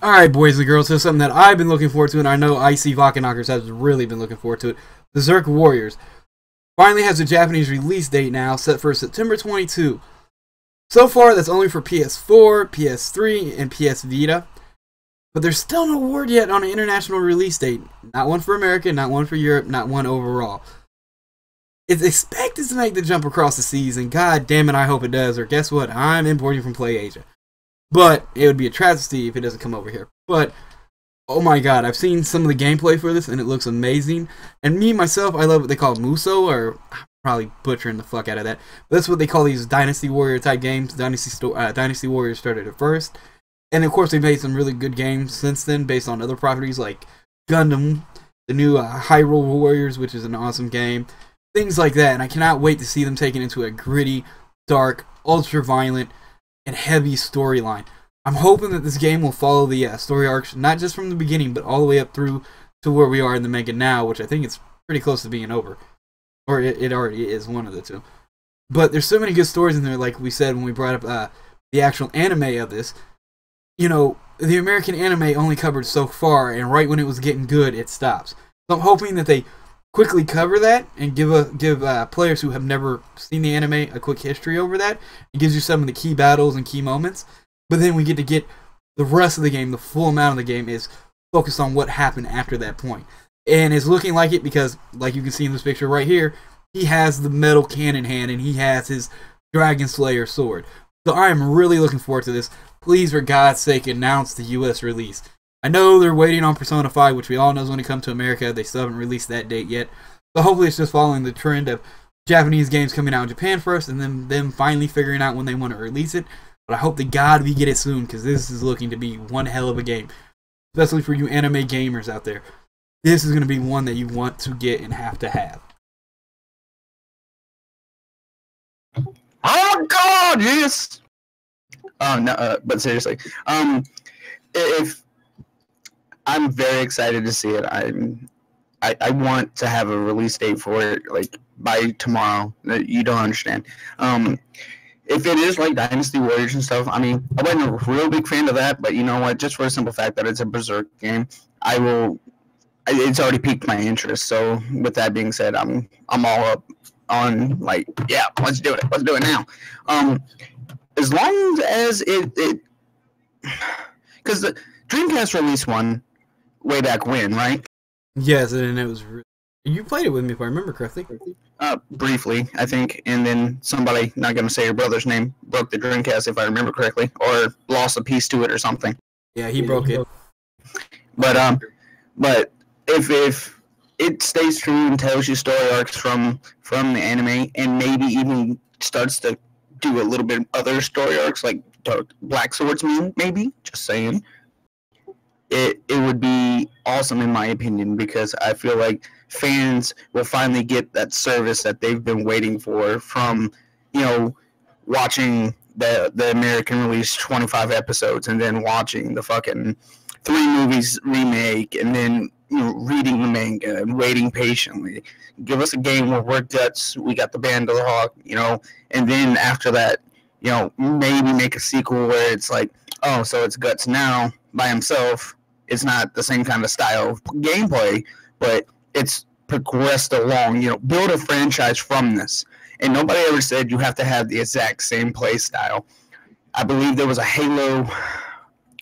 Alright, boys and girls, so something that I've been looking forward to, and I know Icy Vakanakers has really been looking forward to it. Berserk Warriors finally has a Japanese release date now, set for September 22. So far, that's only for PS4, PS3, and PS Vita. But there's still no word yet on an international release date. Not one for America, not one for Europe, not one overall. It's expected to make the jump across the seas, and god damn it, I hope it does, or guess what? I'm importing from PlayAsia. But it would be a travesty if it doesn't come over here. But, oh my god, I've seen some of the gameplay for this, and it looks amazing. And me, myself, I love what they call Muso, or I'm probably butchering the fuck out of that. But that's what they call these Dynasty Warrior type games. Dynasty Warriors started it first. And of course, they've made some really good games since then, based on other properties like Gundam, the new Hyrule Warriors, which is an awesome game. Things like that, and I cannot wait to see them taken into a gritty, dark, ultra-violent, and heavy storyline. I'm hoping that this game will follow the story arcs, not just from the beginning, but all the way up through to where we are in the manga now, which I think it's pretty close to being over. Or it already is, one of the two. But there's so many good stories in there, like we said when we brought up the actual anime of this. You know, the American anime only covered so far, and right when it was getting good, it stops. So I'm hoping that they quickly cover that and give players who have never seen the anime a quick history over that. It gives you some of the key battles and key moments, but then we get to get the rest of the game. The full amount of the game is focused on what happened after that point, and it's looking like it because, like you can see in this picture right here, he has the metal cannon hand and he has his Dragon Slayer sword. So I am really looking forward to this. Please, for God's sake, announce the US release. I know they're waiting on Persona 5, which we all know is when it comes to America. They still haven't released that date yet. But hopefully it's just following the trend of Japanese games coming out in Japan first and then them finally figuring out when they want to release it. But I hope to God we get it soon, because this is looking to be one hell of a game. Especially for you anime gamers out there. This is going to be one that you want to get and have to have. Oh God, yes! No, but seriously, if I'm very excited to see it. I want to have a release date for it, like, by tomorrow. You don't understand. If it is like Dynasty Warriors and stuff, I mean, I wasn't a real big fan of that, but you know what? Just for the simple fact that it's a Berserk game, it's already piqued my interest. So with that being said, I'm all up on, like, yeah, let's do it. Let's do it now. As long as it because the Dreamcast released one way back when, right? Yes, and it was. You played it with me, if I remember correctly. Briefly, I think, and then somebody, not going to say your brother's name, broke the Dreamcast, if I remember correctly, or lost a piece to it or something. Yeah, he broke it. But if it stays true and tells you story arcs from the anime, and maybe even starts to do a little bit of other story arcs, like Black Swordsman, maybe, just saying, it would be awesome in my opinion, because I feel like fans will finally get that service that they've been waiting for from, you know, watching the American release 25 episodes and then watching the fucking 3 movies remake and then, you know, reading the manga and waiting patiently. Give us a game where we're guts, we got the band of the hawk, you know, and then after that, you know, maybe make a sequel where it's like, oh, so it's Guts now by himself. It's not the same kind of style of gameplay, but it's progressed along. You know, build a franchise from this. And nobody ever said you have to have the exact same play style. I believe there was a Halo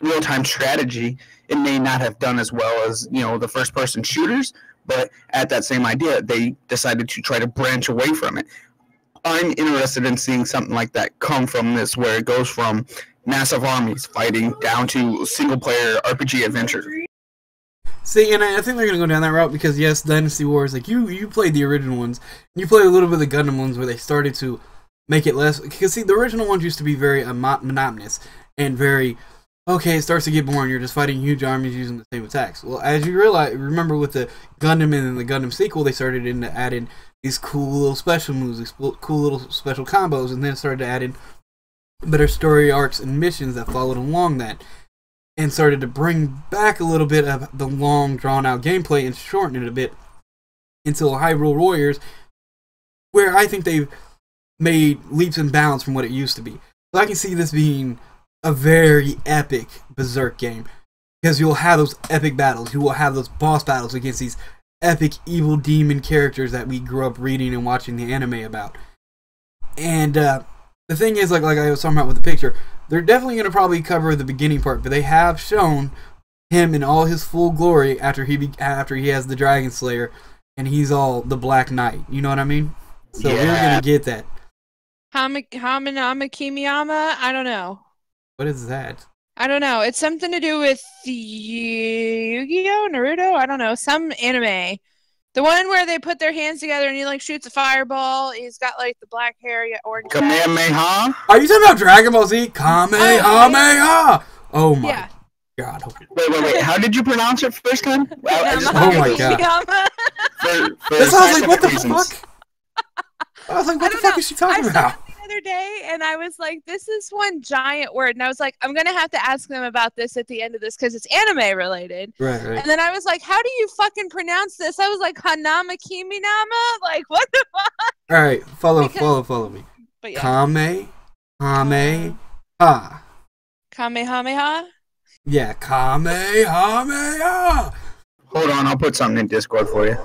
real-time strategy. It may not have done as well as, you know, the first-person shooters, but at that same idea, they decided to try to branch away from it. I'm interested in seeing something like that come from this, where it goes from massive armies fighting down to single-player RPG adventure. See, and I think they're going to go down that route because, yes, Dynasty Wars, like, you played the original ones. You played a little bit of the Gundam ones where they started to make it less... Because, see, the original ones used to be very monotonous and very... Okay, it starts to get boring. You're just fighting huge armies using the same attacks. Well, as you remember with the Gundam and then the Gundam sequel, they started to add in these cool little special moves, these cool little special combos, and then started to add in better story arcs and missions that followed along that, and started to bring back a little bit of the long, drawn-out gameplay and shorten it a bit until Hyrule Warriors, where I think they've made leaps and bounds from what it used to be. So I can see this being a very epic Berserk game. Because you'll have those epic battles. You will have those boss battles against these epic evil demon characters that we grew up reading and watching the anime about. And the thing is, like I was talking about with the picture, they're definitely going to probably cover the beginning part, but they have shown him in all his full glory after he has the Dragon Slayer and he's all the Black Knight. You know what I mean? So we're going to get that. Hamanama Kimiyama? I don't know. What is that? I don't know. It's something to do with Yu-Gi-Oh! Naruto? I don't know. Some anime. The one where they put their hands together and he like shoots a fireball. He's got like the black hair, orange. Kamehameha? Are you talking about Dragon Ball Z? Kamehameha! Oh my god. Wait. How did you pronounce it first time? Oh my god. That sounds like, what the fuck? I was like, what the fuck is she talking about? The other day, and I was like, this is one giant word, and I was like, I'm gonna have to ask them about this at the end of this because it's anime related. Right. And then I was like, how do you fucking pronounce this? I was like, Hanama Kiminama? Like, what the fuck? All right, follow me. But yeah. Kamehameha. Kamehameha? Yeah, Kamehameha. Hold on, I'll put something in Discord for you.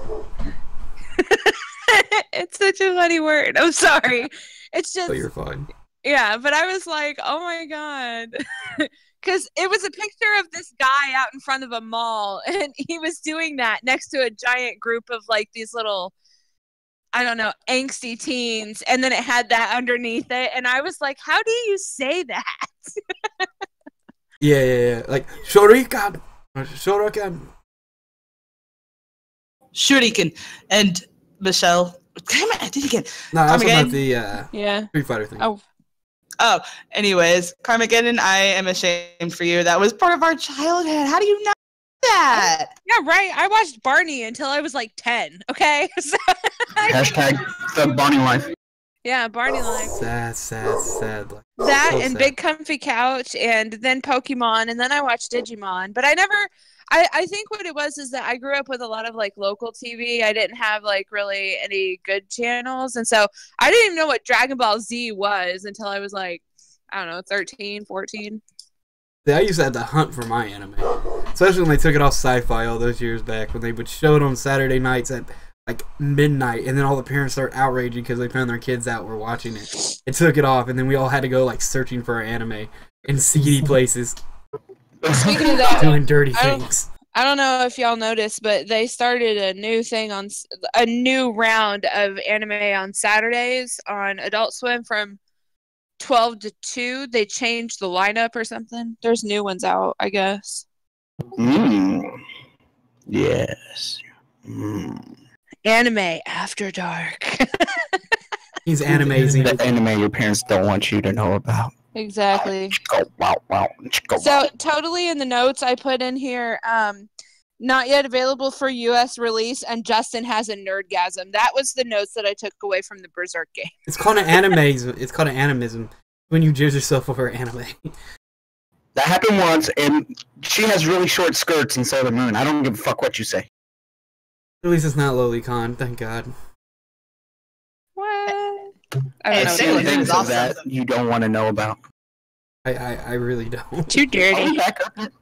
It's such a funny word. I'm sorry. It's just. Oh, you're fine. Yeah, but I was like, oh my god. Because it was a picture of this guy out in front of a mall, and he was doing that next to a giant group of like these little, I don't know, angsty teens, and then it had that underneath it, and I was like, how do you say that? Yeah. Like, Shuriken. And Michelle. Damn it, I did it again. No, I was talking about the yeah. Street Fighter thing. Oh, anyways, Carmageddon, I am ashamed for you. That was part of our childhood. How do you not know that? Yeah, right. I watched Barney until I was like 10, okay? Hashtag the Barney life. Yeah, Barney life. Sad. Like, that so and sad. Big Comfy Couch, and then Pokemon, and then I watched Digimon. But I think what it was is that I grew up with a lot of like local TV. I didn't have like really any good channels. And so I didn't even know what Dragon Ball Z was until I was like, I don't know, 13, 14. Yeah, I used to have to hunt for my anime. Especially when they took it off Sci-Fi all those years back, when they would show it on Saturday nights at like midnight, and then all the parents start outraging because they found their kids out were watching it. It took it off, and then we all had to go like searching for our anime in seedy places. Speaking of that, doing dirty things. I don't know if y'all noticed, but they started a new thing on a new round of anime on Saturdays on Adult Swim from 12 to 2. They changed the lineup or something. There's new ones out, I guess. Yes. Anime After Dark. These animes. The anime your parents don't want you to know about. Exactly. So totally in the notes I put in here, not yet available for US release, and Justin has a nerdgasm. That was the notes that I took away from the Berserk game. It's called an animism. It's called an animism when you judge yourself over anime. That happened once, and she has really short skirts in Sailor Moon. I don't give a fuck what you say. At least it's not Lolicon, thank God. What? I Hey, don't Sailor know. Moon Things is of awesome. that you don't want to know about. I really don't. Too dirty. Back up.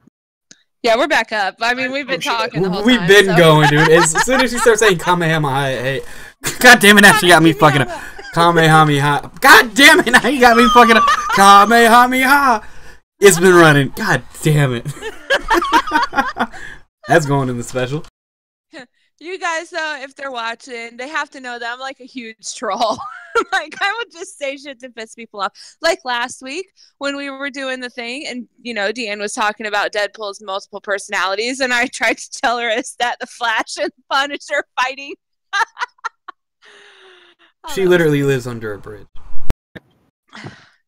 Yeah, we're back up. I mean, we've been talking the whole We've time. been so. going, dude. As soon as she starts saying Kamehameha, hey, God damn it, now she got me fucking up. Kamehameha. God damn it, now you got me fucking up. Kamehameha. It's been running. God damn it. That's going in the special. You guys, though, if they're watching, they have to know that I'm like a huge troll. Like, I would just say shit to piss people off. Like last week when we were doing the thing and, you know, Deanne was talking about Deadpool's multiple personalities, and I tried to tell her is that the Flash and Punisher fighting. She literally lives under a bridge.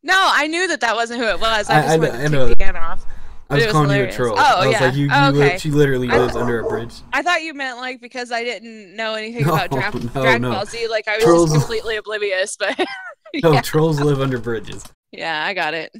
No, I knew that wasn't who it was. I just wanted to know kick Deanne off. I was calling hilarious. you a troll. Oh, I was yeah. like, you Okay. she literally lives under a bridge. I thought you meant like because I didn't know anything No, about Dragon no. Ball Z. Like I was Trolls- just completely oblivious. But No, yeah. trolls live under bridges. Yeah, I got it.